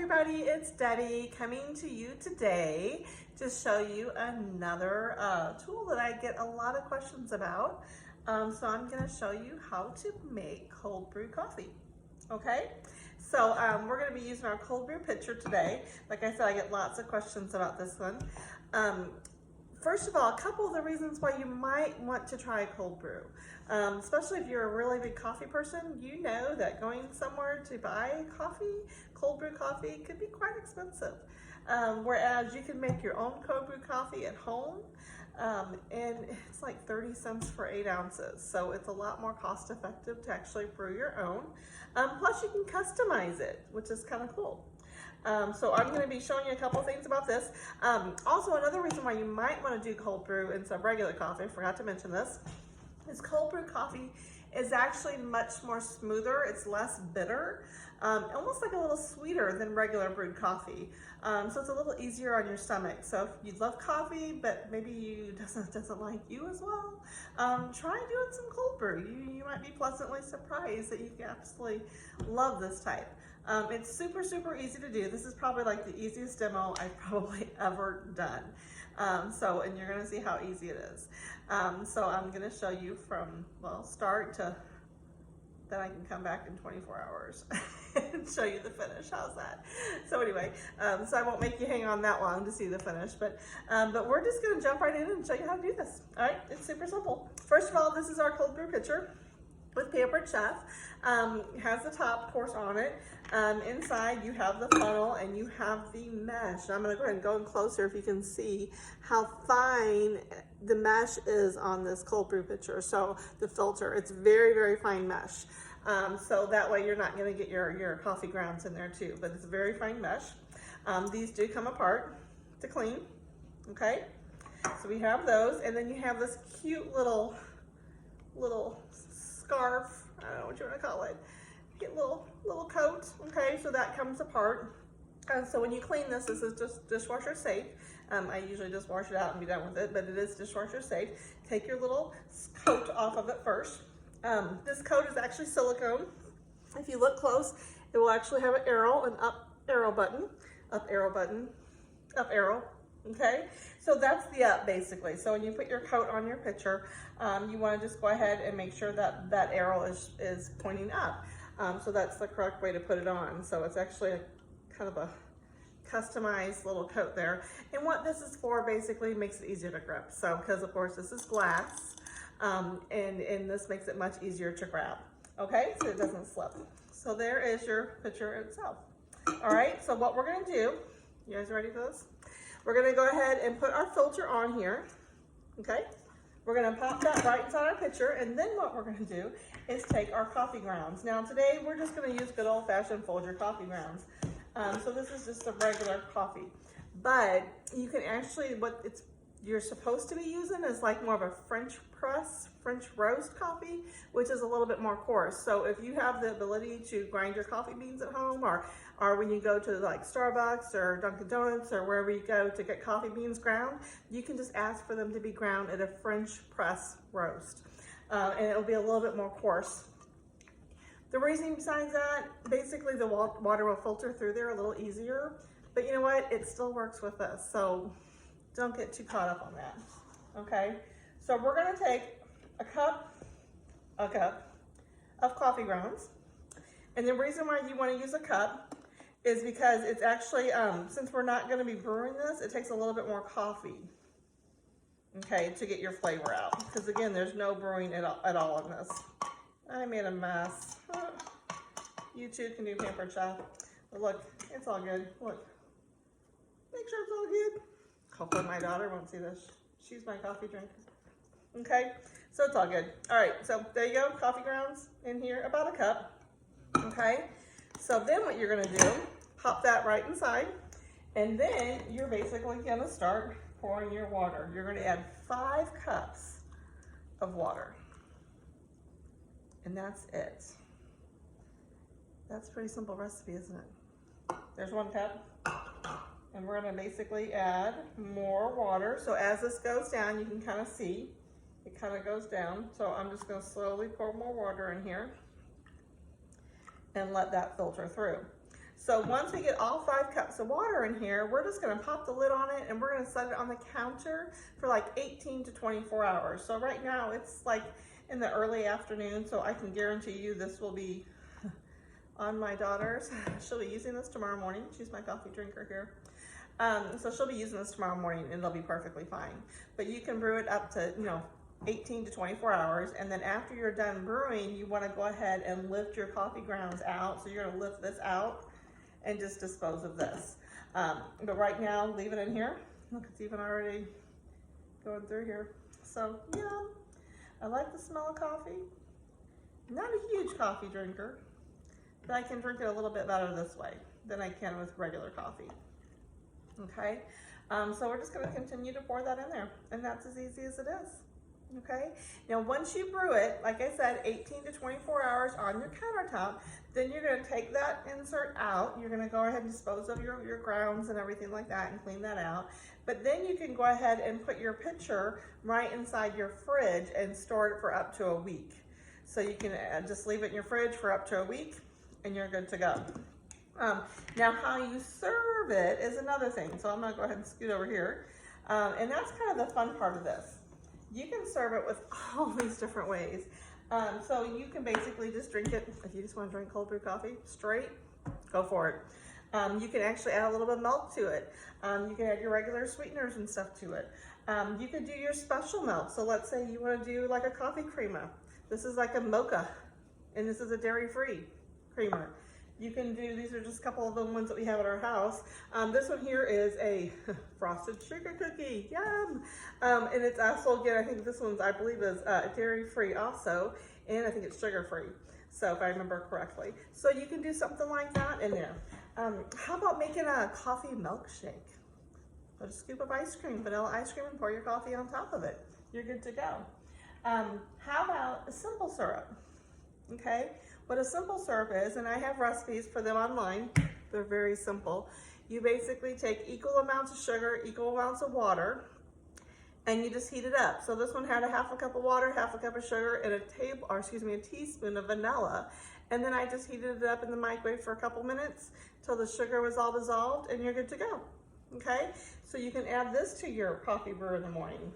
everybody, it's Debbie coming to you today to show you another tool that I get a lot of questions about. So I'm going to show you how to make cold brew coffee. Okay, so we're going to be using our cold brew pitcher today. Like I said, I get lots of questions about this one. First of all, a couple of the reasons why you might want to try cold brew, especially if you're a really big coffee person. You know that going somewhere to buy coffee, cold brew coffee, could be quite expensive. Whereas you can make your own cold brew coffee at home, and it's like 30 cents for 8 ounces. So it's a lot more cost effective to actually brew your own. Plus you can customize it, which is kind of cool. So I'm going to be showing you a couple things about this. Also, another reason why you might want to do cold brew instead of regular coffee, I forgot to mention this, is cold brew coffee is actually much more smoother. It's less bitter, almost like a little sweeter than regular brewed coffee. So it's a little easier on your stomach. So if you love coffee, but maybe you doesn't like you as well, try doing some cold brew. You might be pleasantly surprised that you can absolutely love this type. It's super, super easy to do. This is probably like the easiest demo I've probably ever done. And you're gonna see how easy it is. So I'm gonna show you from, well, start to, then I can come back in 24 hours and show you the finish. How's that? So anyway, so I won't make you hang on that long to see the finish, but we're just gonna jump right in and show you how to do this. All right, it's super simple. First of all, this is our cold brew pitcher with Pampered Chef. It has the top, of course, on it. Inside you have the funnel and you have the mesh. And I'm going to go ahead and go in closer if you can see how fine the mesh is on this cold brew pitcher. So the filter, it's very, very fine mesh. So that way you're not going to get your coffee grounds in there too, but it's a very fine mesh. These do come apart to clean. Okay, so we have those, and then you have this cute little scarf, I don't know what you want to call it, get little coat. Okay, so that comes apart. So when you clean this, this is just dishwasher safe. I usually just wash it out and be done with it, but it is dishwasher safe. Take your little coat off of it first. This coat is actually silicone. If you look close, it will actually have an arrow, an up arrow button, up arrow. Okay, so that's the up basically. So when you put your coat on your pitcher, you want to just go ahead and make sure that that arrow is pointing up. So that's the correct way to put it on. So it's actually kind of a customized little coat there. And what this is for basically makes it easier to grip. So because of course this is glass, and this makes it much easier to grab. Okay, so it doesn't slip. So there is your pitcher itself. All right, so what we're going to do, you guys ready for this? We're going to go ahead and put our filter on here. Okay, we're going to pop that right inside our pitcher, and then what we're going to do is take our coffee grounds. Now today we're just going to use good old-fashioned Folger coffee grounds. So this is just a regular coffee, but you can actually, you're supposed to be using is like more of a French press, French roast coffee, which is a little bit more coarse. So if you have the ability to grind your coffee beans at home, or when you go to like Starbucks or Dunkin' Donuts or wherever you go to get coffee beans ground, you can just ask for them to be ground at a French press roast. And it'll be a little bit more coarse. The reason besides that, basically the water will filter through there a little easier, but you know what? It still works with this. So don't get too caught up on that. Okay, so we're going to take a cup of coffee grounds, and the reason why you want to use a cup is because it's actually, since we're not going to be brewing this, it takes a little bit more coffee, okay, to get your flavor out, because again, there's no brewing at all in this. I made a mess. You too can do Pampered Chef, but look, it's all good. Look, make sure it's all good. Hopefully my daughter won't see this. She's my coffee drinker. Okay, so it's all good. All right, so there you go, coffee grounds in here, about a cup. Okay, so then what you're gonna do, pop that right inside, and then you're basically gonna start pouring your water. You're gonna add 5 cups of water, and that's it. That's a pretty simple recipe, isn't it? There's 1 cup. And we're going to basically add more water. So as this goes down, you can kind of see it kind of goes down. So I'm just going to slowly pour more water in here and let that filter through. So once we get all 5 cups of water in here, we're just gonna pop the lid on it and we're gonna set it on the counter for like 18 to 24 hours. So right now it's like in the early afternoon, so I can guarantee you this will be on my daughter's. She'll be using this tomorrow morning. She's my coffee drinker here. So she'll be using this tomorrow morning and it'll be perfectly fine. But you can brew it up to, 18 to 24 hours. And then after you're done brewing, you wanna go ahead and lift your coffee grounds out. So you're gonna lift this out and just dispose of this. But right now, leave it in here. Look, it's even already going through here. So yeah, I like the smell of coffee. Not a huge coffee drinker, but I can drink it a little bit better this way than I can with regular coffee. Okay, so we're just gonna continue to pour that in there, and that's as easy as it is. Okay, now once you brew it, like I said, 18 to 24 hours on your countertop, then you're gonna take that insert out. You're gonna go ahead and dispose of your grounds and everything like that and clean that out. But then you can go ahead and put your pitcher right inside your fridge and store it for up to a week. So you can just leave it in your fridge for up to a week and you're good to go. Now how you serve it is another thing. So I'm gonna go ahead and scoot over here. And that's kind of the fun part of this. You can serve it with all these different ways. So you can basically just drink it. If you just want to drink cold brew coffee straight, go for it. You can actually add a little bit of milk to it. You can add your regular sweeteners and stuff to it. You can do your special milk. So let's say you want to do like a coffee creamer. This is like a mocha, and this is a dairy-free creamer. You can do, these are just a couple of the ones that we have at our house. This one here is a frosted sugar cookie, yum! And it's also, again, I think this one's, I believe is dairy-free also, and I think it's sugar-free, so if I remember correctly. So you can do something like that in there. How about making a coffee milkshake? Put a scoop of ice cream, vanilla ice cream, and pour your coffee on top of it. You're good to go. How about a simple syrup? Okay, what a simple syrup is, and I have recipes for them online. They're very simple. You basically take equal amounts of sugar, equal amounts of water, and you just heat it up. So this one had a half a cup of water, half a cup of sugar, and a teaspoon of vanilla. And then I just heated it up in the microwave for a couple minutes till the sugar was all dissolved, and you're good to go. Okay, so you can add this to your coffee brew in the morning.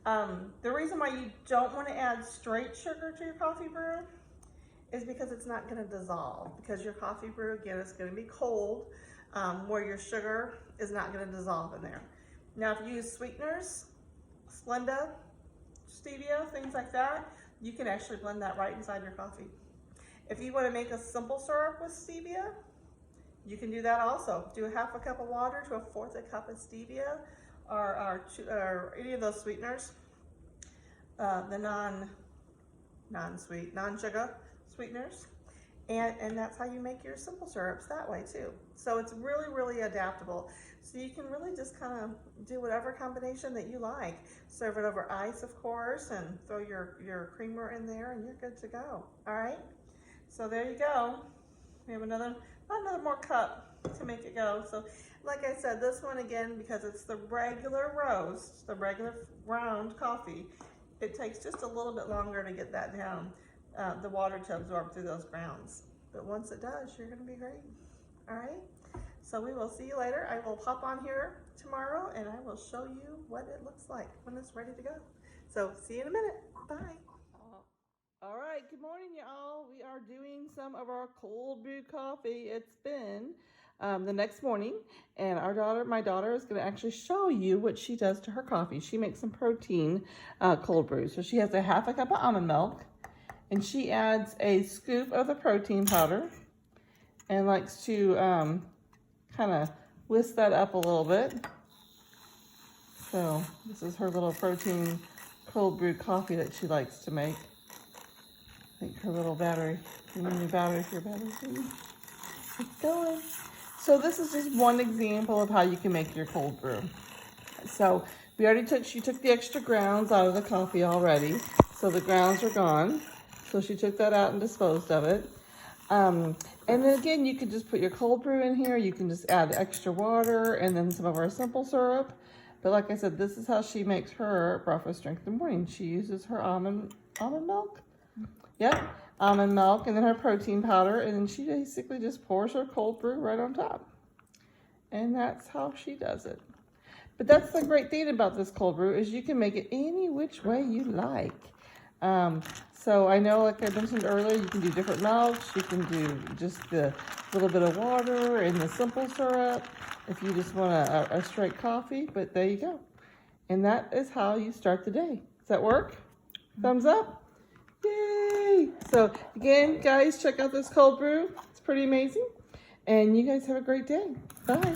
The reason why you don't want to add straight sugar to your coffee brew is because it's not going to dissolve, because your coffee brew, again, is going to be cold, where your sugar is not going to dissolve in there. Now, if you use sweeteners, Splenda, stevia, things like that, you can actually blend that right inside your coffee. If you want to make a simple syrup with stevia, you can do that also. Do a half a cup of water to a fourth a cup of stevia, or any of those sweeteners, the non-sugar sweeteners, and that's how you make your simple syrups that way too. So it's really, really adaptable. So you can really just kind of do whatever combination that you like. Serve it over ice, of course, and throw your creamer in there, and you're good to go. All right. So there you go. We have another more cup to make it go. So like I said, this one again, because it's the regular roast, the regular ground coffee, it takes just a little bit longer to get that down. The water to absorb through those grounds. But once it does, you're gonna be great. All right, so we will see you later. I will pop on here tomorrow and I will show you what it looks like when it's ready to go. So see you in a minute, bye. All right, good morning y'all. We are doing some of our cold brew coffee. It's been the next morning, and my daughter is gonna actually show you what she does to her coffee. She makes some protein cold brew. So she has a half a cup of almond milk, and she adds a scoop of the protein powder and likes to kind of whisk that up a little bit. So this is her little protein cold brew coffee that she likes to make. I think her little battery, you need your battery for your battery. It's going. So this is just one example of how you can make your cold brew. So she took the extra grounds out of the coffee already. So the grounds are gone. So she took that out and disposed of it. And then again, you can just put your cold brew in here. You can just add extra water and then some of our simple syrup. But like I said, this is how she makes her breakfast drink in the morning. She uses her almond milk. Yep. almond milk, and then her protein powder, and then she basically just pours her cold brew right on top. And that's how she does it. But that's the great thing about this cold brew is you can make it any which way you like. So I know, like I mentioned earlier, you can do different milks. You can do just the little bit of water and the simple syrup if you just want a straight coffee, but there you go. And that is how you start the day. Does that work? Thumbs up? Yay! So again, guys, check out this cold brew. It's pretty amazing. And you guys have a great day. Bye.